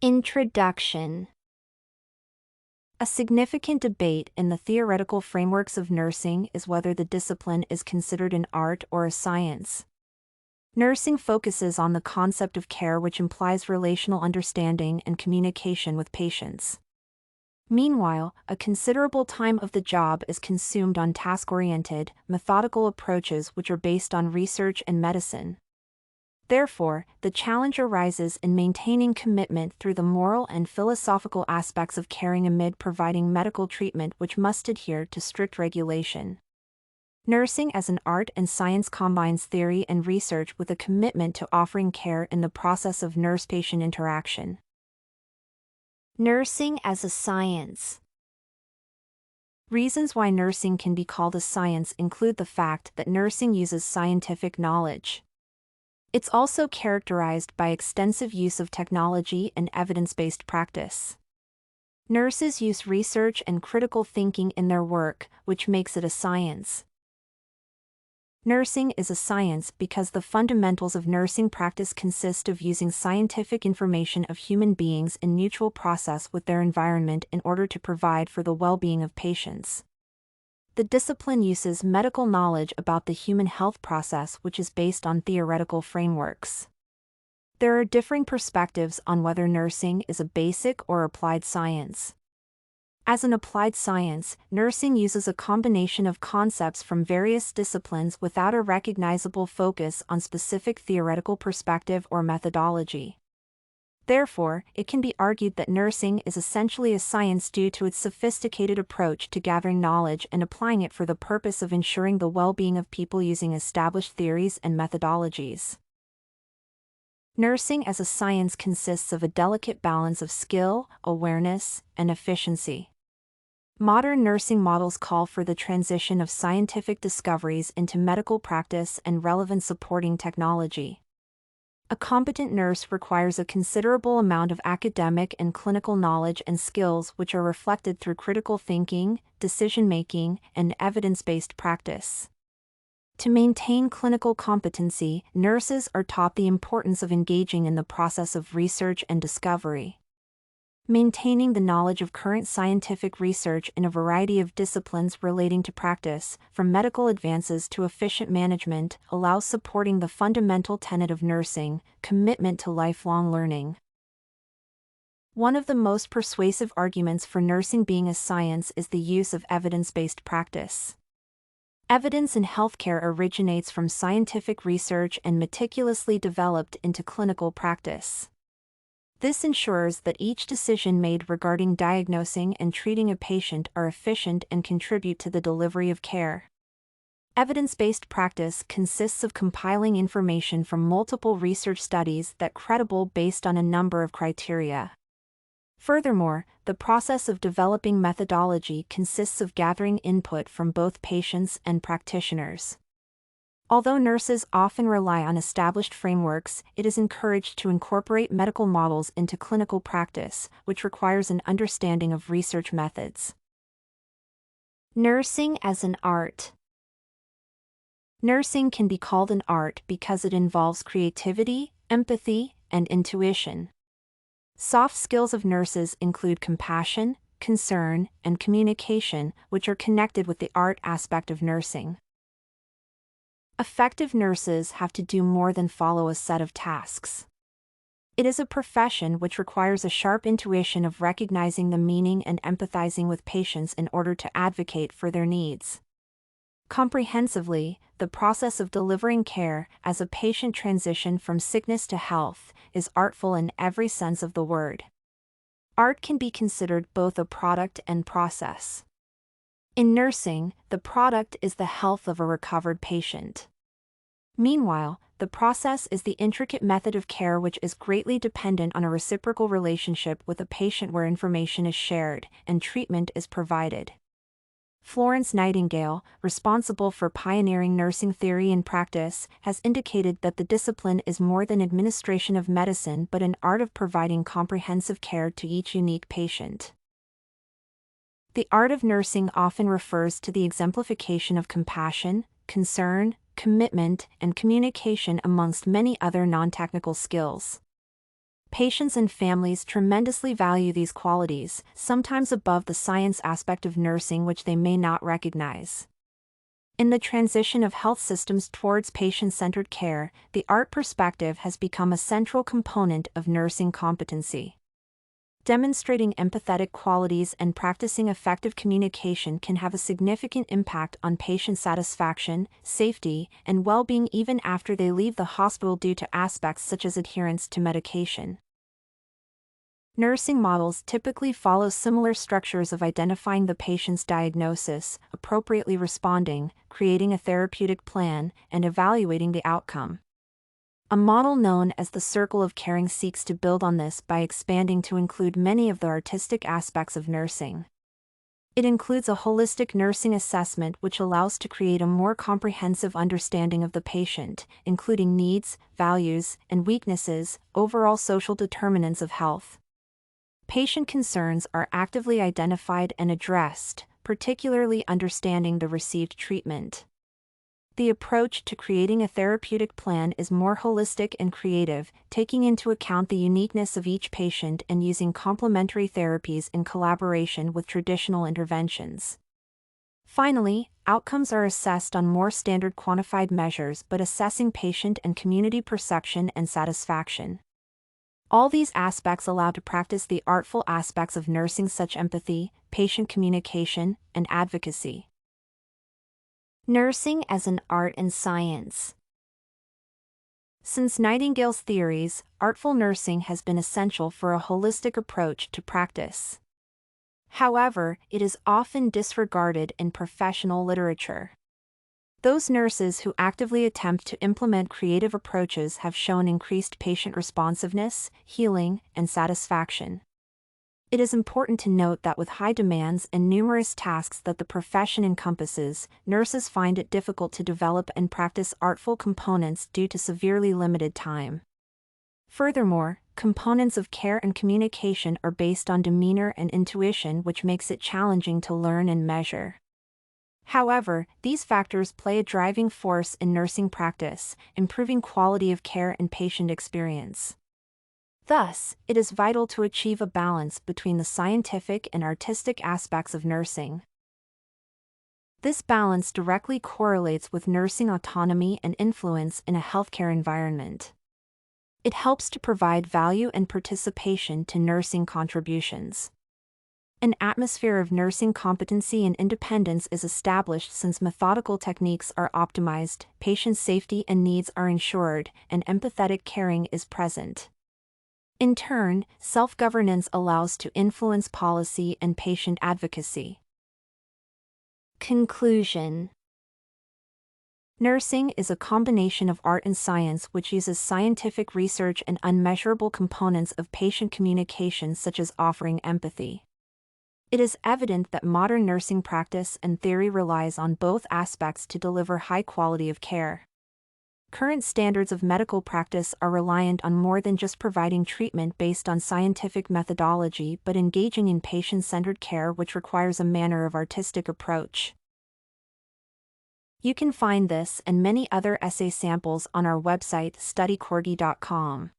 Introduction. A significant debate in the theoretical frameworks of nursing is whether the discipline is considered an art or a science. Nursing focuses on the concept of care, which implies relational understanding and communication with patients. Meanwhile, a considerable time of the job is consumed on task-oriented, methodical approaches which are based on research and medicine. Therefore, the challenge arises in maintaining commitment through the moral and philosophical aspects of caring amid providing medical treatment which must adhere to strict regulation. Nursing as an art and science combines theory and research with a commitment to offering care in the process of nurse-patient interaction. Nursing as a science. Reasons why nursing can be called a science include the fact that nursing uses scientific knowledge. It's also characterized by extensive use of technology and evidence-based practice. Nurses use research and critical thinking in their work, which makes it a science. Nursing is a science because the fundamentals of nursing practice consist of using scientific information of human beings in mutual process with their environment in order to provide for the well-being of patients. The discipline uses medical knowledge about the human health process, which is based on theoretical frameworks. There are differing perspectives on whether nursing is a basic or applied science. As an applied science, nursing uses a combination of concepts from various disciplines without a recognizable focus on specific theoretical perspective or methodology. Therefore, it can be argued that nursing is essentially a science due to its sophisticated approach to gathering knowledge and applying it for the purpose of ensuring the well-being of people using established theories and methodologies. Nursing as a science consists of a delicate balance of skill, awareness, and efficiency. Modern nursing models call for the transition of scientific discoveries into medical practice and relevant supporting technology. A competent nurse requires a considerable amount of academic and clinical knowledge and skills which are reflected through critical thinking, decision-making, and evidence-based practice. To maintain clinical competency, nurses are taught the importance of engaging in the process of research and discovery. Maintaining the knowledge of current scientific research in a variety of disciplines relating to practice, from medical advances to efficient management, allows supporting the fundamental tenet of nursing, commitment to lifelong learning. One of the most persuasive arguments for nursing being a science is the use of evidence-based practice. Evidence in healthcare originates from scientific research and meticulously developed into clinical practice. This ensures that each decision made regarding diagnosing and treating a patient are efficient and contribute to the delivery of care. Evidence-based practice consists of compiling information from multiple research studies that are credible based on a number of criteria. Furthermore, the process of developing methodology consists of gathering input from both patients and practitioners. Although nurses often rely on established frameworks, it is encouraged to incorporate medical models into clinical practice, which requires an understanding of research methods. Nursing as an art. Nursing can be called an art because it involves creativity, empathy, and intuition. Soft skills of nurses include compassion, concern, and communication, which are connected with the art aspect of nursing. Effective nurses have to do more than follow a set of tasks. It is a profession which requires a sharp intuition of recognizing the meaning and empathizing with patients in order to advocate for their needs. Comprehensively, the process of delivering care, as a patient transition from sickness to health, is artful in every sense of the word. Art can be considered both a product and process. In nursing, the product is the health of a recovered patient. Meanwhile, the process is the intricate method of care which is greatly dependent on a reciprocal relationship with a patient where information is shared and treatment is provided. Florence Nightingale, responsible for pioneering nursing theory and practice, has indicated that the discipline is more than administration of medicine but an art of providing comprehensive care to each unique patient. The art of nursing often refers to the exemplification of compassion, concern, commitment, and communication amongst many other non-technical skills. Patients and families tremendously value these qualities, sometimes above the science aspect of nursing which they may not recognize. In the transition of health systems towards patient-centered care, the art perspective has become a central component of nursing competency. Demonstrating empathetic qualities and practicing effective communication can have a significant impact on patient satisfaction, safety, and well-being even after they leave the hospital due to aspects such as adherence to medication. Nursing models typically follow similar structures of identifying the patient's diagnosis, appropriately responding, creating a therapeutic plan, and evaluating the outcome. A model known as the Circle of Caring seeks to build on this by expanding to include many of the artistic aspects of nursing. It includes a holistic nursing assessment which allows to create a more comprehensive understanding of the patient, including needs, values, and weaknesses, overall social determinants of health. Patient concerns are actively identified and addressed, particularly understanding the received treatment. The approach to creating a therapeutic plan is more holistic and creative, taking into account the uniqueness of each patient and using complementary therapies in collaboration with traditional interventions. Finally, outcomes are assessed on more standard quantified measures but assessing patient and community perception and satisfaction. All these aspects allow to practice the artful aspects of nursing such empathy, patient communication, and advocacy. Nursing as an art and science. Since Nightingale's theories, artful nursing has been essential for a holistic approach to practice. However, it is often disregarded in professional literature. Those nurses who actively attempt to implement creative approaches have shown increased patient responsiveness, healing, and satisfaction. It is important to note that with high demands and numerous tasks that the profession encompasses, nurses find it difficult to develop and practice artful components due to severely limited time. Furthermore, components of care and communication are based on demeanor and intuition, which makes it challenging to learn and measure. However, these factors play a driving force in nursing practice, improving quality of care and patient experience. Thus, it is vital to achieve a balance between the scientific and artistic aspects of nursing. This balance directly correlates with nursing autonomy and influence in a healthcare environment. It helps to provide value and participation to nursing contributions. An atmosphere of nursing competency and independence is established since methodical techniques are optimized, patient safety and needs are ensured, and empathetic caring is present. In turn, self-governance allows to influence policy and patient advocacy. Conclusion. Nursing is a combination of art and science which uses scientific research and unmeasurable components of patient communication such as offering empathy. It is evident that modern nursing practice and theory relies on both aspects to deliver high quality of care. Current standards of medical practice are reliant on more than just providing treatment based on scientific methodology but engaging in patient-centered care which requires a manner of artistic approach. You can find this and many other essay samples on our website studycorgi.com.